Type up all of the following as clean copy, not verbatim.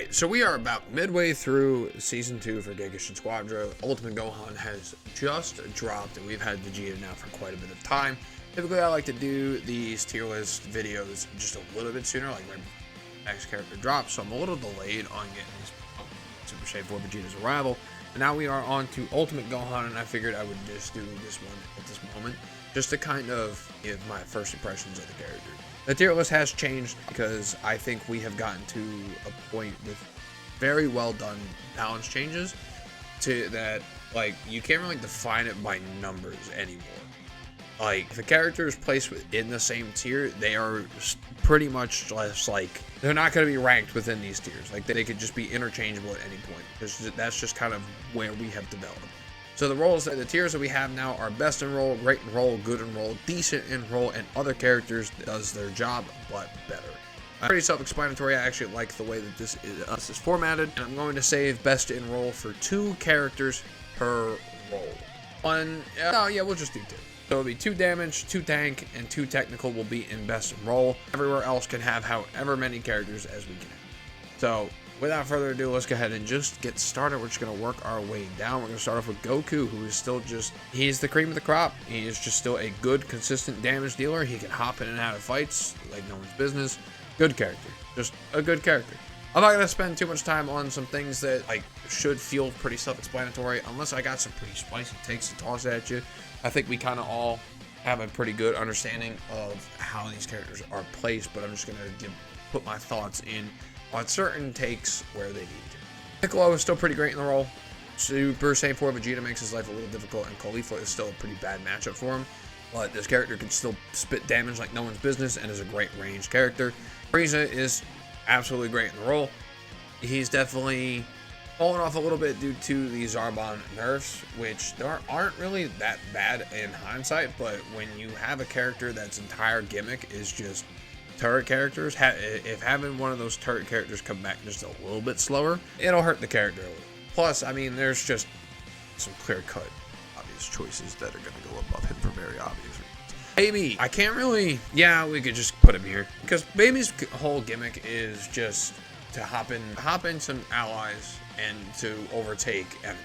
Alright, so we are about midway through Season 2 for Gekishin Squadra. Ultimate Gohan has just dropped, and we've had Vegeta now for quite a bit of time. Typically, I like to do these tier list videos just a little bit sooner, like right before the next character drops, so I'm a little delayed on getting these Super Saiyan 4 Vegeta's arrival. And now we are on to Ultimate Gohan, and I figured I would just do this one at this moment, just to kind of give my first impressions of the character. The tier list has changed because I think we have gotten to a point with very well done balance changes to that, like, you can't really define it by numbers anymore. Like, if a character is placed within the same tier, they are pretty much just like, they're not going to be ranked within these tiers. Like, they could just be interchangeable at any point. That's just kind of where we have developed. So the tiers that we have now are best in role, great in role, good in role, decent in role, and other characters that does their job but better. Pretty self-explanatory. I actually like the way that this is formatted, and I'm going to save best in role for 2 characters per role. We'll just do 2. So it'll be 2 damage, 2 tank, and 2 technical will be in best in role. Everywhere else can have however many characters as we can have. So without further ado, let's go ahead and just get started. We're just going to work our way down. We're going to start off with Goku, who is still he's the cream of the crop. He is just still a good, consistent damage dealer. He can hop in and out of fights like no one's business. Good character. Just a good character. I'm not going to spend too much time on some things that like should feel pretty self-explanatory, unless I got some pretty spicy takes to toss at you. I think we kind of all have a pretty good understanding of how these characters are placed, but I'm just going to put my thoughts in on certain takes where they need to. Piccolo is still pretty great in the role. Super Saiyan 4 Vegeta makes his life a little difficult, and Khalifa is still a pretty bad matchup for him. But this character can still spit damage like no one's business and is a great range character. Frieza is absolutely great in the role. He's definitely fallen off a little bit due to the Zarbon nerfs, which aren't really that bad in hindsight, but when you have a character that's entire gimmick is just turret characters, if having one of those turret characters come back just a little bit slower, it'll hurt the character a little. Plus, I mean, there's just some clear-cut obvious choices that are going to go above him for very obvious reasons. Baby, I can't really, we could just put him here, because Baby's whole gimmick is just to hop in some allies and to overtake enemies.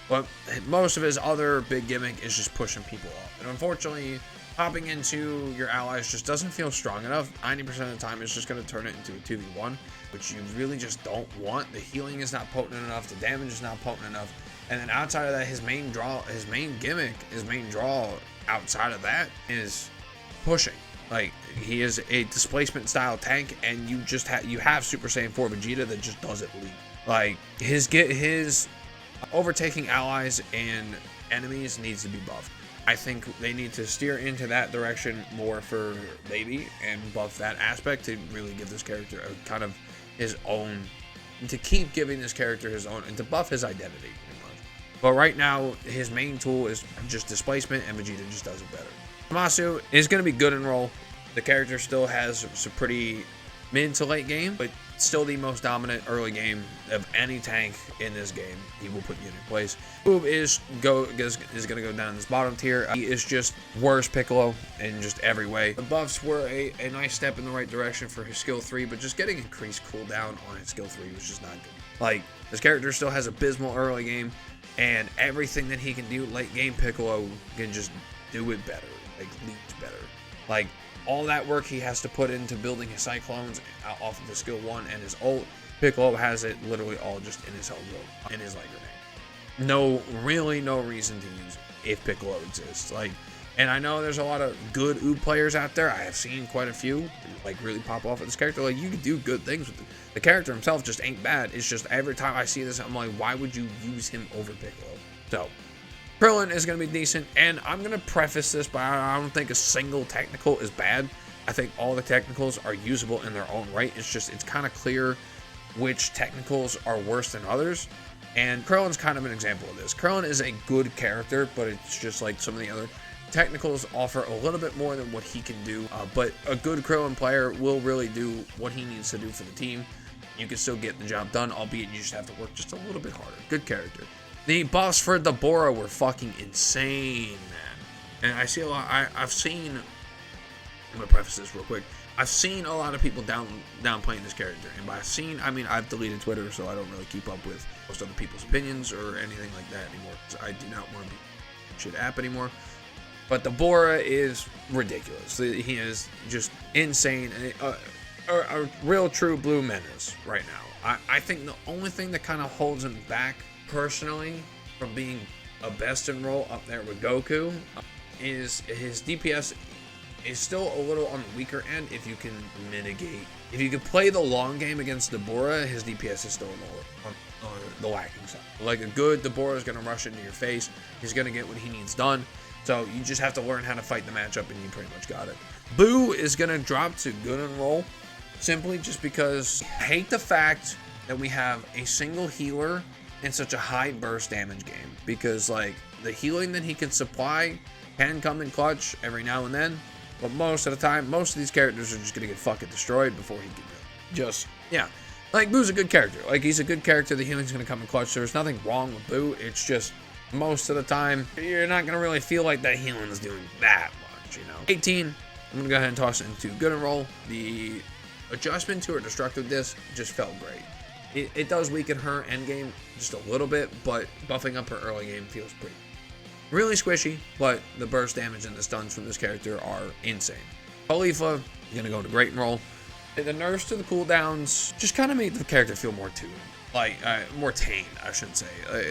But most of his other big gimmick is just pushing people off. And unfortunately, hopping into your allies just doesn't feel strong enough. 90% of the time, it's just going to turn it into a 2v1, which you really just don't want. The healing is not potent enough. The damage is not potent enough. And then outside of that, his main draw outside of that is pushing. Like, he is a displacement style tank, and you have Super Saiyan 4 Vegeta that just doesn't lead. Like, his overtaking allies and enemies needs to be buffed. I think they need to steer into that direction more for Baby and buff that aspect to really give this character a kind of his own, to keep giving this character his own, and to buff his identity pretty much. But right now, his main tool is just displacement, and Vegeta just does it better. Zamasu is going to be good in role. The character still has some pretty mid to late game, but still the most dominant early game of any tank in this game. He will put you in your place. Boob is going to go down this bottom tier. He is just worse Piccolo in just every way. The buffs were a nice step in the right direction for his skill 3, but just getting increased cooldown on his skill 3 was just not good. Like, this character still has abysmal early game, and everything that he can do late game, Piccolo can just do it better, like leads better. Like, all that work he has to put into building his Cyclones off of the skill 1 and his ult, Piccolo has it literally all just in his home road, in his light grenade. Really no reason to use it if Piccolo exists. Like, and I know there's a lot of good Oob players out there. I have seen quite a few like really pop off with this character. Like, you can do good things with it. The character himself just ain't bad. It's just every time I see this, I'm like, why would you use him over Piccolo? So Krillin is going to be decent, and I'm going to preface this by I don't think a single technical is bad. I think all the technicals are usable in their own right. It's kind of clear which technicals are worse than others, and Krillin's kind of an example of this. Krillin is a good character, but it's just like some of the other technicals offer a little bit more than what he can do, but a good Krillin player will really do what he needs to do for the team. You can still get the job done, albeit you just have to work just a little bit harder. Good character. The buffs for the Bora were fucking insane, man. And I see a lot. I've seen. I'm gonna preface this real quick. I've seen a lot of people downplaying this character, and by seen, I mean I've deleted Twitter, so I don't really keep up with most other people's opinions or anything like that anymore. I do not want to be shit app anymore. But the Bora is ridiculous. He is just insane, a real true blue menace right now. I think the only thing that kind of holds him back personally from being a best in role up there with Goku is his DPS is still a little on the weaker end. If you can play the long game against Deborah, his DPS is still on the lacking side. Like a good Deborah is going to rush into your face. He's going to get what he needs done. So you just have to learn how to fight the matchup, and you pretty much got it. Boo is going to drop to good in roll simply just because I hate the fact that we have a single healer in such a high burst damage game, because like the healing that he can supply can come in clutch every now and then, but most of the time, most of these characters are just going to get fucking destroyed before he can just, yeah. Like, Boo's a good character. Like, he's a good character. The healing's going to come in clutch. There's nothing wrong with Boo. It's just, most of the time, you're not going to really feel like that healing is doing that much, you know. 18, I'm going to go ahead and toss it into good and roll. The adjustment to her destructive disc just felt great. It does weaken her endgame just a little bit, but buffing up her early game feels pretty really squishy, but the burst damage and the stuns from this character are insane. Khalifa, you're going to go to great and roll. The nerfs to the cooldowns just kind of made the character feel more tuned. Like, more tame, I should say.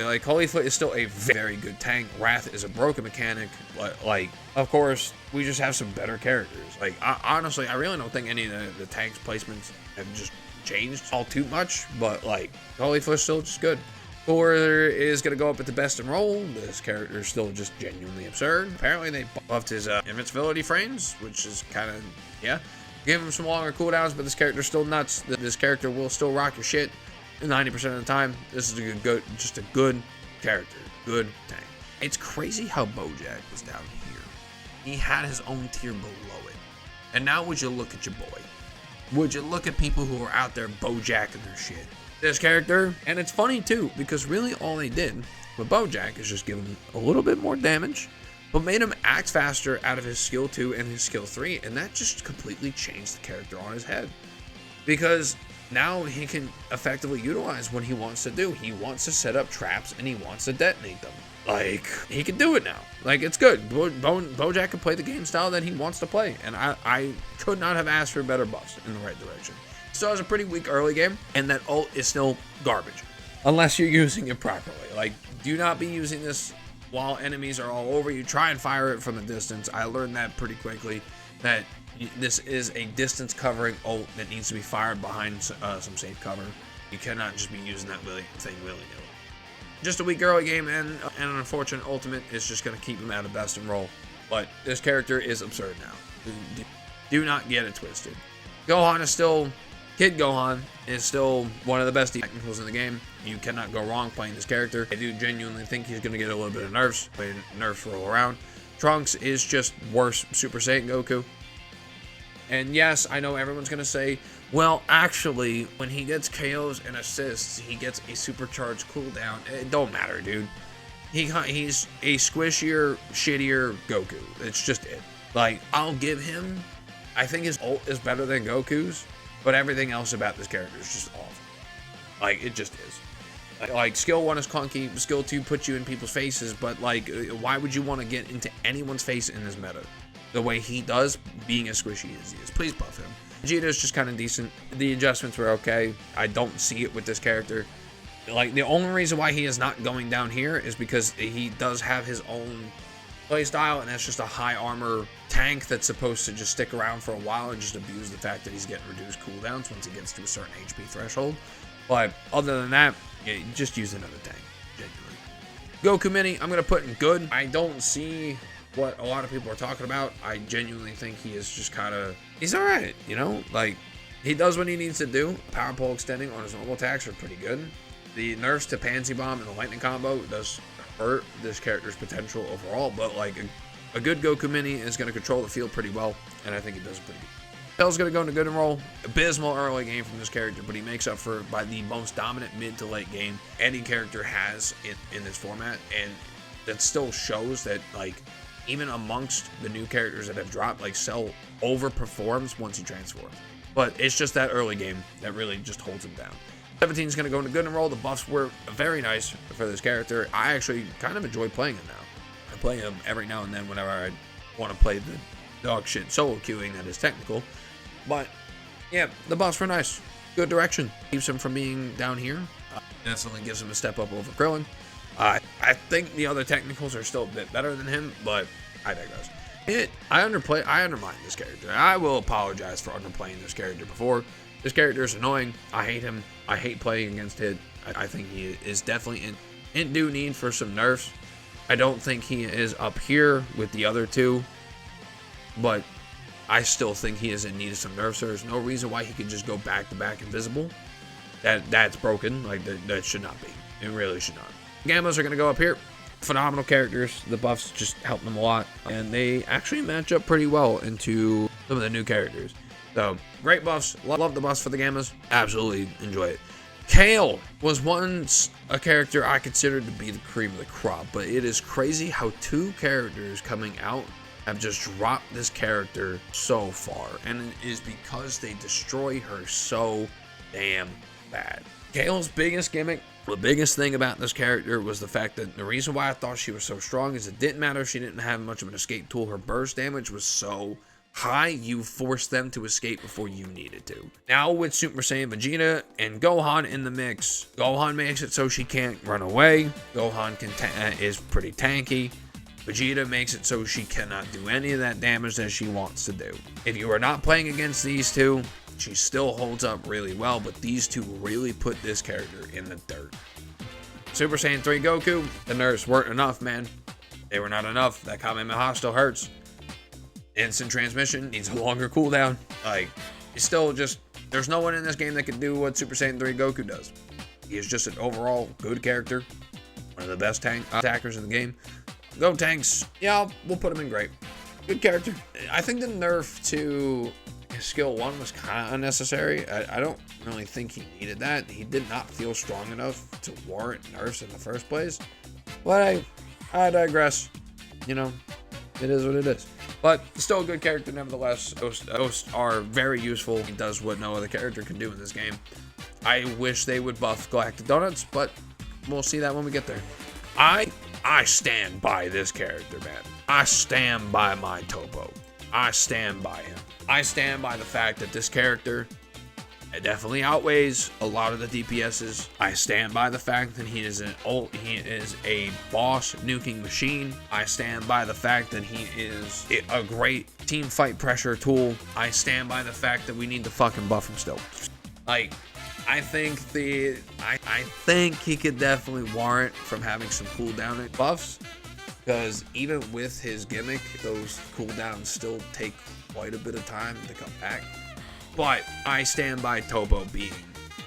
Like, Khalifa is still a very good tank. Wrath is a broken mechanic. But, like, of course, we just have some better characters. Like, honestly, I really don't think any of the tanks placements have just changed all too much. But, like, Khalifa is still just good. Thor is going to go up at the best in roll. This character is still just genuinely absurd. Apparently, they buffed his invincibility frames, which is kind of, yeah. Give him some longer cooldowns, but this character's still nuts. This character will still rock your shit 90% of the time. This is just a good character. Good tank. It's crazy how Bojack was down here. He had his own tier below it. And now would you look at your boy? Would you look at people who are out there Bojacking their shit? This character, and it's funny too, because really all they did with Bojack is just give him a little bit more damage, but made him act faster out of his skill 2 and his skill 3, and that just completely changed the character on his head. Because now he can effectively utilize what he wants to do. He wants to set up traps and he wants to detonate them. Like, he can do it now. Like, it's good. Bojack can play the game style that he wants to play, and I could not have asked for better buffs in the right direction. Still has a pretty weak early game, and that ult is still garbage. Unless you're using it properly. Like, do not be using this while enemies are all over you. Try and fire it from a distance. I learned that pretty quickly, that this is a distance covering ult that needs to be fired behind some safe cover. You cannot just be using that thing willy-nilly. Just a weak early game, and an unfortunate ultimate is just going to keep him out of best in roll. But this character is absurd now. Do not get it twisted. Gohan is still... Kid Gohan is still one of the best technicals in the game. You cannot go wrong playing this character. I do genuinely think he's going to get a little bit of nerfs. When nerfs roll around. Trunks is just worse Super Saiyan Goku. And yes, I know everyone's going to say, well, actually, when he gets KOs and assists, he gets a supercharged cooldown. It don't matter, dude. He's a squishier, shittier Goku. It's just it. Like, I'll give him... I think his ult is better than Goku's. But everything else about this character is just awful. Like, it just is. Like, skill 1 is clunky, skill 2 puts you in people's faces, but, like, why would you want to get into anyone's face in this meta? The way he does, being as squishy as he is. Please buff him. Vegeta is just kind of decent. The adjustments were okay. I don't see it with this character. Like, the only reason why he is not going down here is because he does have his own playstyle, and that's just a high armor tank that's supposed to just stick around for a while and just abuse the fact that he's getting reduced cooldowns once he gets to a certain HP threshold. But other than that, yeah, just use another tank, genuinely. Goku Mini, I'm going to put in good. I don't see what a lot of people are talking about. I genuinely think he is just kind of... He's alright, you know? Like, he does what he needs to do. Power pole extending on his normal attacks are pretty good. The nerfs to Pansy Bomb and the Lightning combo does hurt this character's potential overall, but like a good Goku Mini is going to control the field pretty well, and I think he does it pretty good. Cell's going to go into good and roll. Abysmal early game from this character, but he makes up for by the most dominant mid to late game any character has in this format, and that still shows that like even amongst the new characters that have dropped, like Cell overperforms once he transforms. But it's just that early game that really just holds him down. 17 is going to go into good and roll. The buffs were very nice for this character. I actually kind of enjoy playing him now. I play him every now and then whenever I want to play the dog shit solo queuing that is technical. But yeah, the buffs were nice. Good direction. Keeps him from being down here. Instantly gives him a step up over Krillin. I think the other technicals are still a bit better than him, but I digress. I undermine this character. I will apologize for underplaying this character before. This character is annoying. I hate him. I hate playing against it. I think he is definitely in due need for some nerfs. I don't think he is up here with the other two, but I still think he is in need of some nerfs. There's no reason why he could just go back to back invisible. That's broken. Like that should not be. It really should not. Gammas are gonna go up here. Phenomenal characters. The buffs just help them a lot, and they actually match up pretty well into some of the new characters. So great buffs. Love the buffs for the Gammas. Absolutely enjoy it. Kale was once a character I considered to be the cream of the crop, but it is crazy how two characters coming out have just dropped this character so far, and it is because they destroy her so damn bad. Kale's biggest gimmick, the biggest thing about this character was the fact that the reason why I thought she was so strong is it didn't matter if she didn't have much of an escape tool. Her burst damage was so high, you forced them to escape before you needed to. Now with Super Saiyan Vegeta and Gohan in the mix, Gohan makes it so she can't run away. Gohan is pretty tanky. Vegeta makes it so she cannot do any of that damage that she wants to do. If you are not playing against these two, she still holds up really well, but these two really put this character in the dirt. Super Saiyan 3 Goku, the nerfs weren't enough, man. They were not enough. That Kamehameha still hurts. Instant transmission needs a longer cooldown. Like, it's still just, there's no one in this game that can do what Super Saiyan 3 Goku does. He is just an overall good character. One of the best attackers in the game. Go tanks. Yeah, we'll put him in great. Good character. I think the nerf to skill 1 was kind of unnecessary. I don't really think he needed that. He did not feel strong enough to warrant nerfs in the first place. But I digress. You know, it is what it is. But still a good character nevertheless. Ghosts are very useful. He does what no other character can do in this game. I wish they would buff Galactic Donuts, but we'll see that when we get there. I stand by this character, man. I stand by my Topo. I stand by him. I stand by the fact that this character, it definitely outweighs a lot of the DPSs. I stand by the fact that he is a boss nuking machine. I stand by the fact that he is a great team fight pressure tool. I stand by the fact that we need to fucking buff him still. Like, I think he could definitely warrant from having some cooldown buffs, because even with his gimmick, those cooldowns still take quite a bit of time to come back. But I stand by Topo being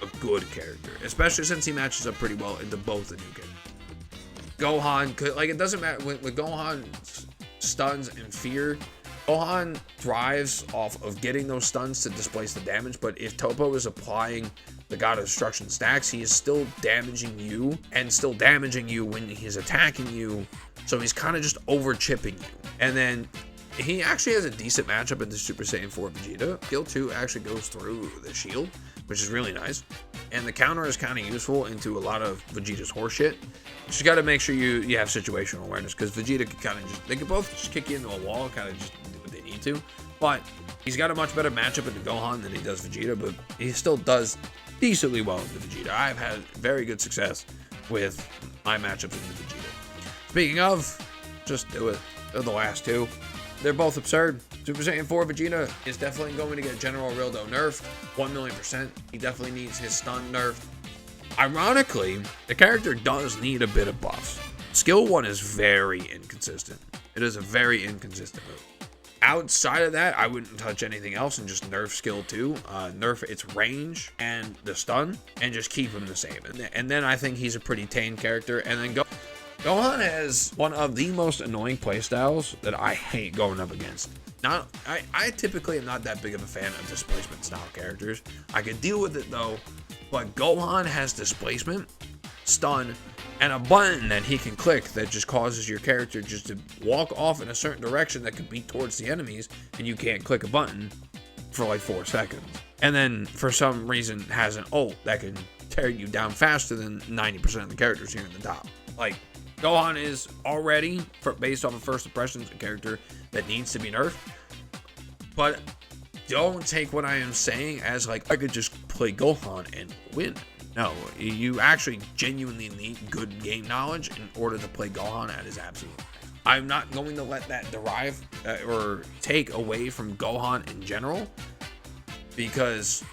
a good character, especially since he matches up pretty well into both the new characters. Gohan could, like, it doesn't matter with Gohan stuns and fear. Gohan thrives off of getting those stuns to displace the damage, but if Topo is applying the God of Destruction stacks, he is still damaging you and still damaging you when he's attacking you. So he's kind of just over chipping you. And then he actually has a decent matchup into Super Saiyan 4 Vegeta. Skill 2 actually goes through the shield, which is really nice. And the counter is kind of useful into a lot of Vegeta's horseshit. You just got to make sure you have situational awareness, because Vegeta can kind of just, they can both just kick you into a wall, kind of just do what they need to. But he's got a much better matchup into Gohan than he does Vegeta, but he still does decently well into Vegeta. I've had very good success with my matchups into Vegeta. Speaking of, just do it. They're the last two. They're both absurd. Super Saiyan 4 Vegeta is definitely going to get General Rildo nerfed, 1,000,000%. He definitely needs his stun nerfed. Ironically, the character does need a bit of buffs. Skill 1 is very inconsistent. It is a very inconsistent move. Outside of that, I wouldn't touch anything else and just nerf skill 2, nerf its range and the stun, and just keep him the same. And then I think he's a pretty tame character. And then Gohan has one of the most annoying playstyles that I hate going up against. I typically am not that big of a fan of displacement style characters. I can deal with it though, but Gohan has displacement, stun, and a button that he can click that just causes your character just to walk off in a certain direction that could be towards the enemies, and you can't click a button for like 4 seconds. And then for some reason has an ult that can tear you down faster than 90% of the characters here in the top. Like, Gohan is already, based off of first impressions, a character that needs to be nerfed. But don't take what I am saying as like I could just play Gohan and win. No, you actually genuinely need good game knowledge in order to play Gohan at his absolute best. I'm not going to let that derive or take away from Gohan in general, because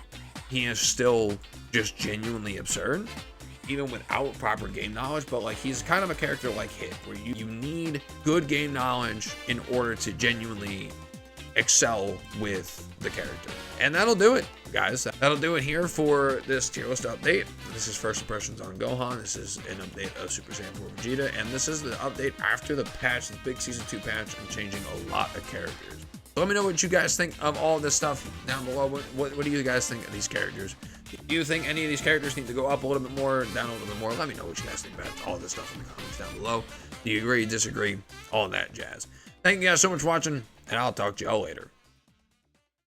he is still just genuinely absurd, even without proper game knowledge. But like, he's kind of a character like Hit, where you need good game knowledge in order to genuinely excel with the character. And that'll do it, guys. That'll do it here for this tier list update. This is first impressions on Gohan. This is an update of Super Saiyan 4 Vegeta, and this is the update after the patch, the big Season 2 patch, and changing a lot of characters. So let me know what you guys think of all this stuff down below. What do you guys think of these characters? Do you think any of these characters need to go up a little bit more, down a little bit more? Let me know what you guys think about all this stuff in the comments down below. Do you agree, disagree, all that jazz? Thank you guys so much for watching, and I'll talk to y'all later.